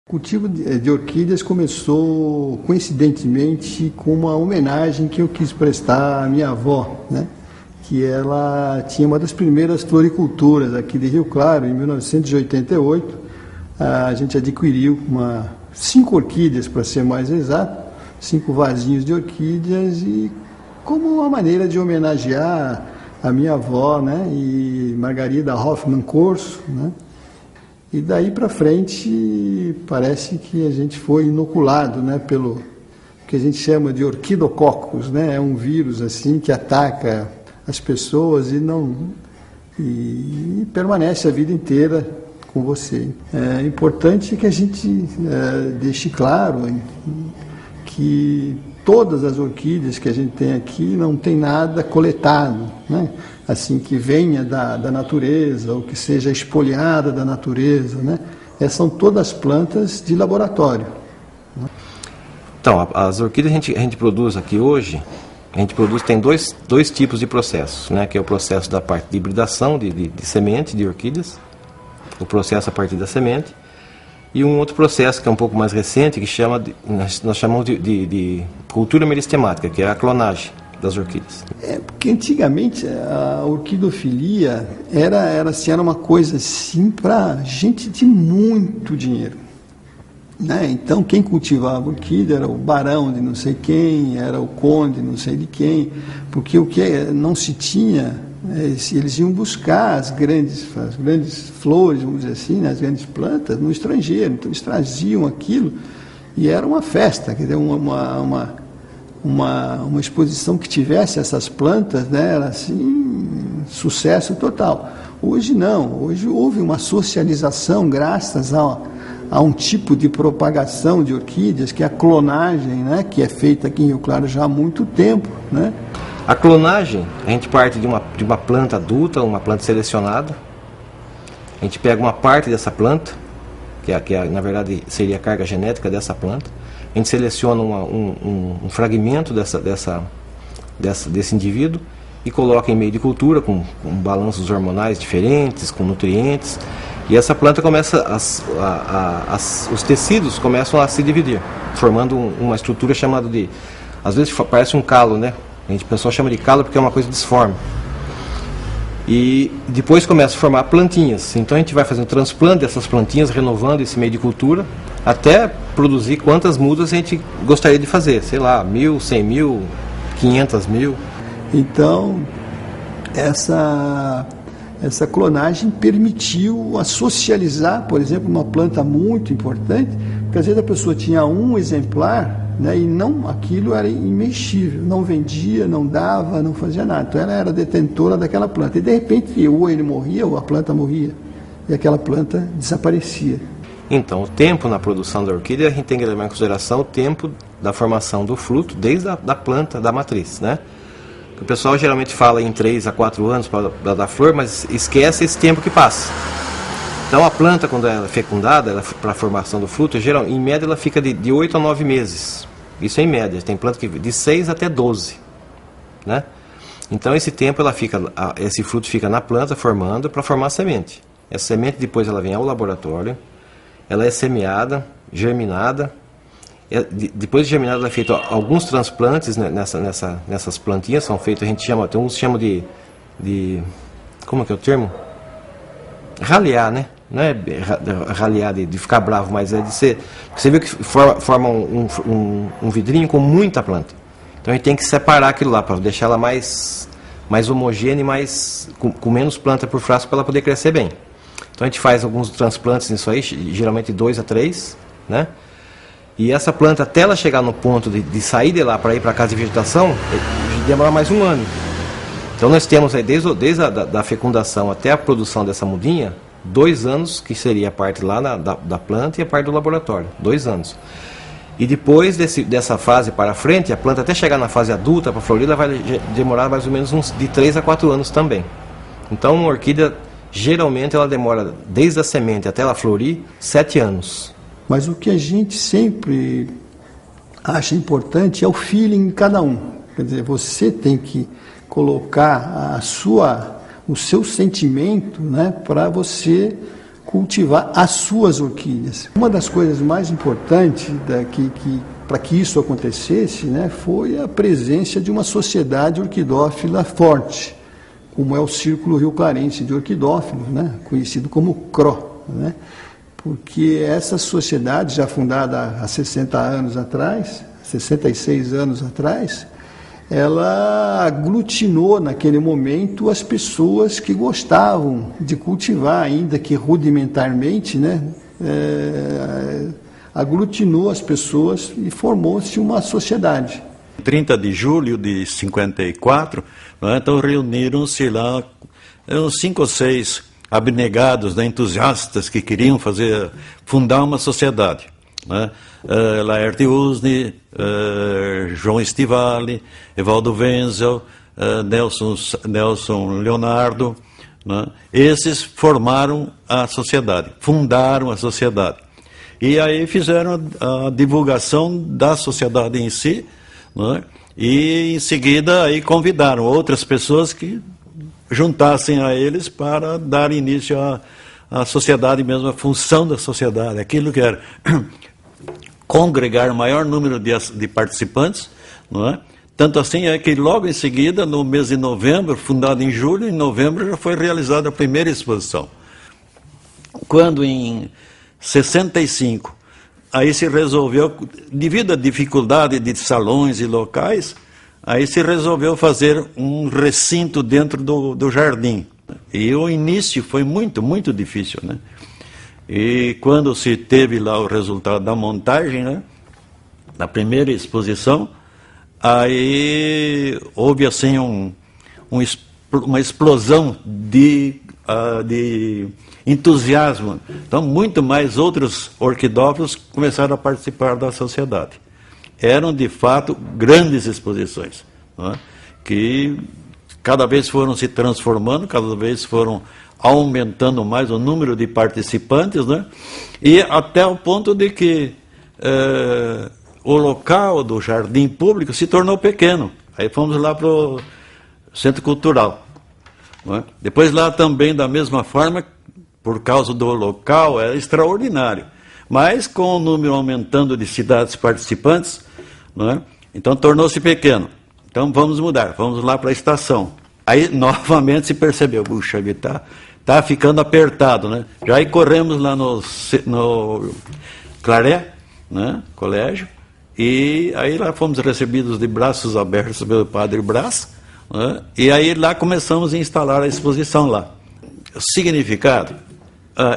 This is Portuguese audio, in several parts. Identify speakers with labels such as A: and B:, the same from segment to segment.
A: O cultivo de orquídeas começou coincidentemente com uma homenagem que eu quis prestar à minha avó, né? Que ela tinha uma das primeiras floriculturas aqui de Rio Claro. Em 1988, a gente adquiriu 5 orquídeas, para ser mais exato, 5 vasinhos de orquídeas, e como uma maneira de homenagear a minha avó, né? E Margarida Hoffmann Corso, né? E daí para frente parece que a gente foi inoculado, né, pelo que a gente chama de orquidococcus, né? É um vírus assim que ataca as pessoas e permanece a vida inteira com você. É importante que a gente deixe claro que todas as orquídeas que a gente tem aqui não tem nada coletado, né? Assim, que venha da natureza ou que seja espoliada da natureza, né? São todas plantas de laboratório, né?
B: Então, as orquídeas a gente produz aqui hoje, tem dois tipos de processos, né? Que é o processo da parte de hibridação de semente de orquídeas, o processo a partir da semente, e um outro processo que é um pouco mais recente, que nós chamamos de cultura meristemática, que é a clonagem das orquídeas.
A: Porque antigamente a orquidofilia era uma coisa assim para gente de muito dinheiro, né? Então quem cultivava orquídea era o barão de não sei quem, era o conde não sei de quem, porque o que não se tinha, eles iam buscar as grandes flores, vamos dizer assim, né, as grandes plantas no estrangeiro. Então eles traziam aquilo e era uma festa, quer dizer, uma exposição que tivesse essas plantas, né, era assim, sucesso total. Hoje não, hoje houve uma socialização graças a um tipo de propagação de orquídeas, que é a clonagem, né, que é feita aqui em Rio Claro já há muito tempo, né?
B: A clonagem, a gente parte de uma planta adulta, uma planta selecionada. A gente pega uma parte dessa planta, que na verdade seria a carga genética dessa planta. A gente seleciona um fragmento desse indivíduo e coloca em meio de cultura, com balanços hormonais diferentes, com nutrientes. E essa planta começa, os tecidos começam a se dividir, formando uma estrutura chamada de, às vezes parece um calo, né? O pessoal chama de calo porque é uma coisa disforme. E depois começa a formar plantinhas. Então a gente vai fazer um transplante dessas plantinhas, renovando esse meio de cultura, até produzir quantas mudas a gente gostaria de fazer. Sei lá, 1.000, 100.000, 500.000.
A: Então, essa clonagem permitiu socializar, por exemplo, uma planta muito importante, porque às vezes a pessoa tinha um exemplar, né, e aquilo era imexível, não vendia, não dava, não fazia nada. Então ela era detentora daquela planta. E de repente, ou ele morria, ou a planta morria. E aquela planta desaparecia.
B: Então, o tempo na produção da orquídea, a gente tem que levar em consideração o tempo da formação do fruto, desde a planta, da matriz, né? O pessoal geralmente fala em 3 a 4 anos para dar flor, mas esquece esse tempo que passa. Então a planta, quando ela é fecundada, para a formação do fruto, em média ela fica de 8 a 9 meses. Isso é em média. Tem planta que de 6 até 12. Né? Então esse tempo esse fruto fica na planta formando para formar a semente. Essa semente depois ela vem ao laboratório, ela é semeada, germinada. Depois de germinada ela é feito alguns transplantes, né, nessas plantinhas, são feitos, tem uns que chamam de como é que é o termo? Ralear, né? Não é ralear de ficar bravo, mas é de ser... Você vê que forma um vidrinho com muita planta. Então a gente tem que separar aquilo lá para deixar ela mais homogênea e com menos planta por frasco para ela poder crescer bem. Então a gente faz alguns transplantes nisso aí, geralmente 2 a 3, né? E essa planta, até ela chegar no ponto de sair de lá para ir para a casa de vegetação, demora mais 1 ano. Então nós temos aí, desde a fecundação até a produção dessa mudinha, 2 anos, que seria a parte lá da planta e a parte do laboratório. 2 anos. E depois dessa fase para frente, a planta até chegar na fase adulta, para florir, ela vai demorar mais ou menos de 3 a 4 anos também. Então uma orquídea, geralmente, ela demora, desde a semente até ela florir, 7 anos.
A: Mas o que a gente sempre acha importante é o feeling em cada um. Quer dizer, você tem que colocar o seu sentimento, né, para você cultivar as suas orquídeas. Uma das coisas mais importantes para que isso acontecesse, né, foi a presença de uma sociedade orquidófila forte, como é o Círculo Rio Clarense de Orquidófilos, né, conhecido como CRO, né, porque essa sociedade, já fundada há 60 anos atrás, 66 anos atrás, ela aglutinou naquele momento as pessoas que gostavam de cultivar, ainda que rudimentarmente, né, aglutinou as pessoas e formou-se uma sociedade.
C: 30 de julho de 54, né, então reuniram-se lá uns 5 ou 6 abnegados, né, entusiastas que queriam fundar uma sociedade. Né? Laerte Usni, João Stivali, Evaldo Wenzel, Nelson Leonardo, né? Esses formaram a sociedade, fundaram a sociedade. E aí fizeram a divulgação da sociedade em si, né? E em seguida aí convidaram outras pessoas que juntassem a eles para dar início à sociedade mesmo, a função da sociedade, aquilo que era congregar o maior número de participantes, não é? Tanto assim é que logo em seguida, no mês de novembro, fundado em julho, em novembro já foi realizada a primeira exposição. Quando em 65, aí se resolveu, devido à dificuldade de salões e locais, aí se resolveu fazer um recinto dentro do jardim. E o início foi muito, muito difícil, né? E quando se teve lá o resultado da montagem, né, da primeira exposição, aí houve assim uma explosão de entusiasmo. Então, muito mais outros orquidófilos começaram a participar da sociedade. Eram, de fato, grandes exposições, não é? Que cada vez foram se transformando, cada vez foram aumentando mais o número de participantes, né? E até o ponto de que o local do jardim público se tornou pequeno. Aí fomos lá para o Centro Cultural. Não é? Depois lá também, da mesma forma, por causa do local, era extraordinário. Mas com o número aumentando de cidades participantes, não é? Então tornou-se pequeno. Então vamos mudar, vamos lá para a estação. Aí novamente se percebeu, puxa, está ficando apertado, né? Já aí corremos lá no Claré, né? Colégio, e aí lá fomos recebidos de braços abertos pelo Padre Brás, né? E aí lá começamos a instalar a exposição lá. O significado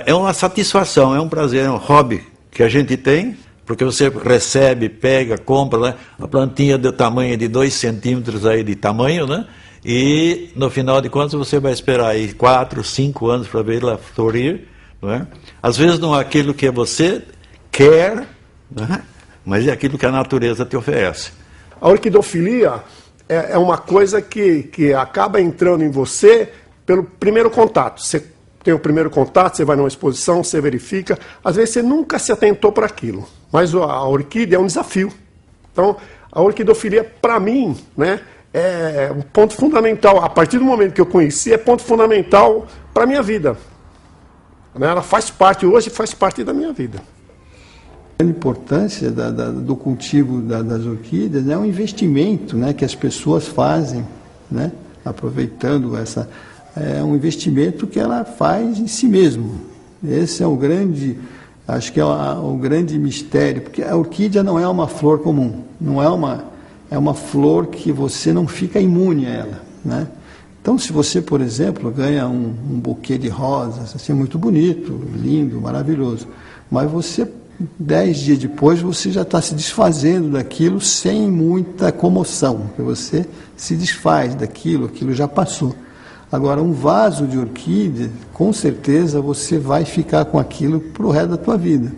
C: é uma satisfação, é um prazer, é um hobby que a gente tem, porque você recebe, pega, compra, né? A plantinha do tamanho de 2 centímetros aí de tamanho, né? E, no final de contas, você vai esperar aí 4, 5 anos para ver ela florir, não é? Às vezes não é aquilo que você quer, não é? Mas é aquilo que a natureza te oferece.
D: A orquidofilia é uma coisa que acaba entrando em você pelo primeiro contato. Você tem o primeiro contato, você vai numa exposição, você verifica. Às vezes você nunca se atentou para aquilo, mas a orquídea é um desafio. Então, a orquidofilia, para mim, né, é um ponto fundamental. A partir do momento que eu conheci, é ponto fundamental para a minha vida. Ela faz parte, hoje faz parte da minha vida.
A: A importância do cultivo das orquídeas, né, é um investimento, né, que as pessoas fazem, né, aproveitando é um investimento que ela faz em si mesmo. Esse é o grande, acho que é o grande mistério, porque a orquídea não é uma flor comum, não é uma flor que você não fica imune a ela, né? Então, se você, por exemplo, ganha um buquê de rosas, assim, muito bonito, lindo, maravilhoso, mas você, 10 dias depois, você já está se desfazendo daquilo sem muita comoção, porque você se desfaz daquilo, aquilo já passou. Agora, um vaso de orquídea, com certeza, você vai ficar com aquilo para o resto da tua vida.